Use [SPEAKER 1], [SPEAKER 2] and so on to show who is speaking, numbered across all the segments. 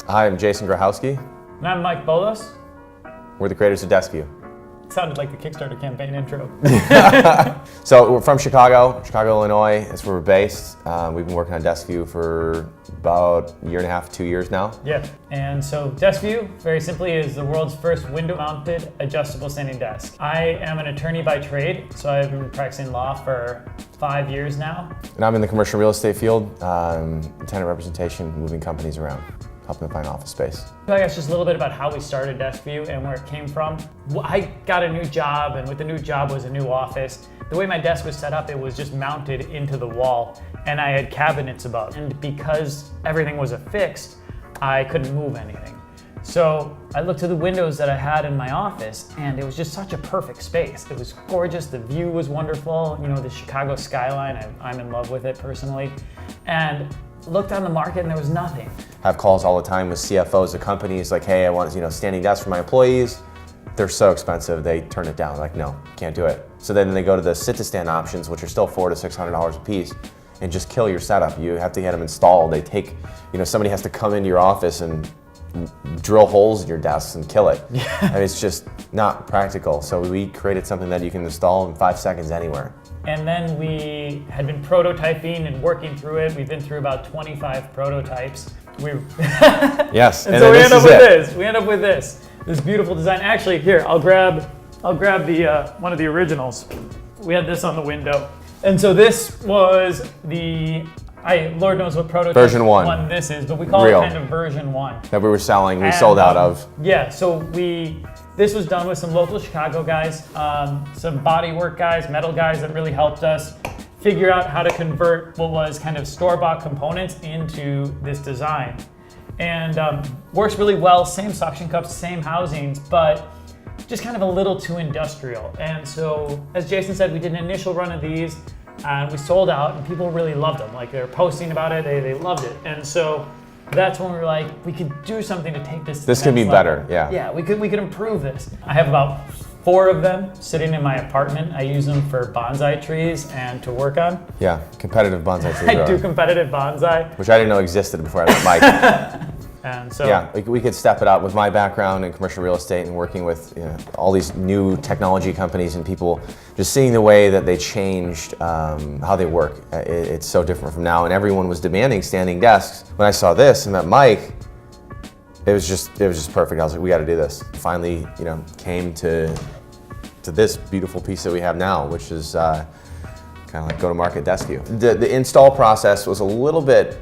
[SPEAKER 1] Hi, I'm Jason Grahowski.
[SPEAKER 2] And I'm Mike Bolos.
[SPEAKER 1] We're the creators of DeskView.
[SPEAKER 2] It sounded like the Kickstarter campaign intro.
[SPEAKER 1] So we're from Chicago, Illinois. That's where we're based. We've been working on DeskView for about a year and a half, 2 years now.
[SPEAKER 2] Yeah, and so DeskView, very simply, is the world's first window-mounted adjustable standing desk. I am an attorney by trade, so I've been practicing law for 5 years now.
[SPEAKER 1] And I'm in the commercial real estate field, tenant representation, moving companies around, helping them find office space.
[SPEAKER 2] I guess just a little bit about how we started DeskView and where it came from. I got a new job, and with the new job was a new office. The way my desk was set up, it was just mounted into the wall, and I had cabinets above. And because everything was affixed, I couldn't move anything. So I looked to the windows that I had in my office, and it was just such a perfect space. It was gorgeous, the view was wonderful, you know, the Chicago skyline, I'm in love with it personally. And looked on the market and there was nothing.
[SPEAKER 1] I have calls all the time with CFOs of companies like, hey, I want standing desks for my employees. They're so expensive, they turn it down. Like, no, can't do it. So then they go to the sit-to-stand options, which are still $400 to $600 a piece, and just kill your setup. You have to get them installed. They take, somebody has to come into your office and drill holes in your desks and kill it.
[SPEAKER 2] Yeah.
[SPEAKER 1] And it's just not practical. So we created something that you can install in 5 seconds anywhere.
[SPEAKER 2] And then we had been prototyping and working through it. We've been through about 25 prototypes.
[SPEAKER 1] Yes.
[SPEAKER 2] And so we end up with this. We end up with this beautiful design. Actually, here, I'll grab the one of the originals. We had this on the window. And so this was Lord knows what prototype
[SPEAKER 1] version one
[SPEAKER 2] this is, but we call it kind of version 1.
[SPEAKER 1] That we were selling, we sold out of.
[SPEAKER 2] Yeah, so this was done with some local Chicago guys, some bodywork guys, metal guys that really helped us figure out how to convert what was kind of store-bought components into this design. And works really well, same suction cups, same housings, but just kind of a little too industrial. And so, as Jason said, we did an initial run of these, and we sold out, and people really loved them. Like, they were posting about it, they loved it. And so that's when we were like, we could do something to take this to the next
[SPEAKER 1] could be
[SPEAKER 2] level.
[SPEAKER 1] Better, yeah.
[SPEAKER 2] Yeah, we could improve this. I have about 4 of them sitting in my apartment. I use them for bonsai trees and to work on.
[SPEAKER 1] Yeah, competitive bonsai trees.
[SPEAKER 2] I do competitive bonsai.
[SPEAKER 1] Which I didn't know existed before I met Mike.
[SPEAKER 2] And so,
[SPEAKER 1] yeah, we could step it up with my background in commercial real estate and working with all these new technology companies and people, just seeing the way that they changed how they work. It's so different from now, and everyone was demanding standing desks. When I saw this and met Mike, it was just perfect. I was like, we got to do this. Finally, came to this beautiful piece that we have now, which is kind of like go-to-market DeskView. The install process was a little bit,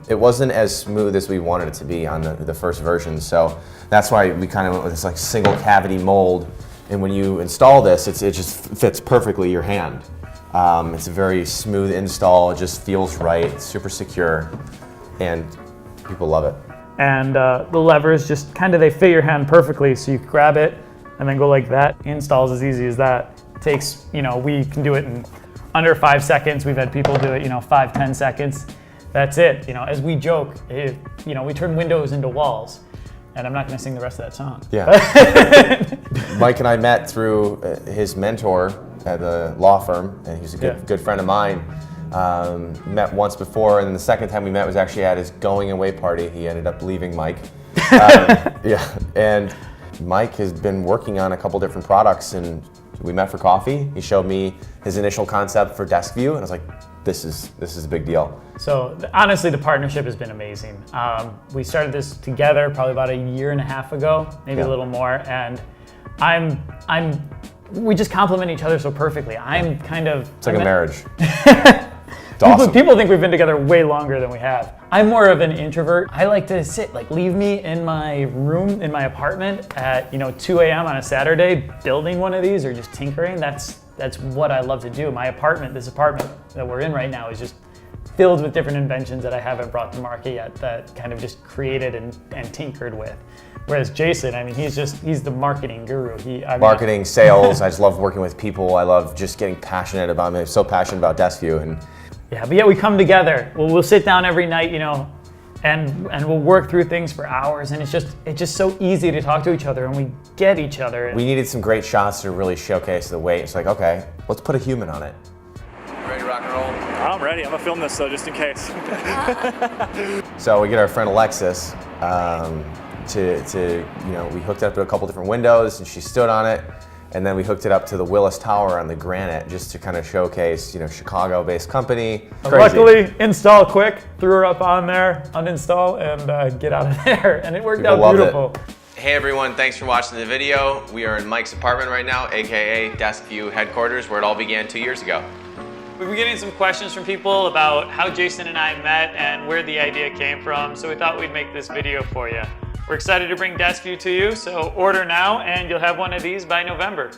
[SPEAKER 1] it wasn't as smooth as we wanted it to be on the first version. So that's why we kind of went with this like single cavity mold. And when you install this, it just fits perfectly your hand. It's a very smooth install. It just feels right. It's super secure, and people love it. And
[SPEAKER 2] the levers just they fit your hand perfectly. So you grab it and then go like that. Installs as easy as that. It takes, we can do it in under 5 seconds. We've had people do it, 5-10 seconds. That's it. As we joke, we turn windows into walls. And I'm not going to sing the rest of that song.
[SPEAKER 1] Yeah. Mike and I met through his mentor at the law firm, and he's a good friend of mine. Met once before, and the second time we met was actually at his going away party. He ended up leaving Mike. And Mike has been working on a couple different products, and we met for coffee. He showed me his initial concept for DeskView, and I was like, this is a big deal. So
[SPEAKER 2] honestly, the partnership has been amazing. We started this together probably about 1.5 years ago, maybe a little more, and we just complement each other so perfectly. It's
[SPEAKER 1] like a marriage. It's awesome.
[SPEAKER 2] People think we've been together way longer than we have. I'm more of an introvert. I like to sit, leave me in my room, in my apartment at 2 a.m. on a Saturday, building one of these or just tinkering. That's what I love to do. This apartment that we're in right now is just filled with different inventions that I haven't brought to market yet, that kind of just created and tinkered with. Whereas Jason, he's the marketing guru.
[SPEAKER 1] Marketing, sales, I just love working with people. I love just getting passionate about it. I'm so passionate about DeskView.
[SPEAKER 2] But we come together. We'll sit down every night, and we'll work through things for hours, and it's just so easy to talk to each other, and we get each other.
[SPEAKER 1] We needed some great shots to really showcase the weight. It's like, okay, let's put a human on it.
[SPEAKER 3] Ready to rock and roll? I'm ready. I'm gonna film this though, just in case.
[SPEAKER 1] So we get our friend Alexis we hooked it up to a couple different windows and she stood on it. And then we hooked it up to the Willis Tower on the granite just to kind of showcase, Chicago-based company. Crazy.
[SPEAKER 2] Luckily, install quick, threw her up on there, uninstall, and get out of there. And it worked
[SPEAKER 1] People
[SPEAKER 2] out
[SPEAKER 1] loved
[SPEAKER 2] beautiful.
[SPEAKER 1] Hey everyone, thanks for watching the video. We are in Mike's apartment right now, AKA DeskView headquarters, where it all began 2 years ago.
[SPEAKER 2] We've been getting some questions from people about how Jason and I met and where the idea came from, so we thought we'd make this video for you. We're excited to bring DeskView to you, so order now and you'll have one of these by November.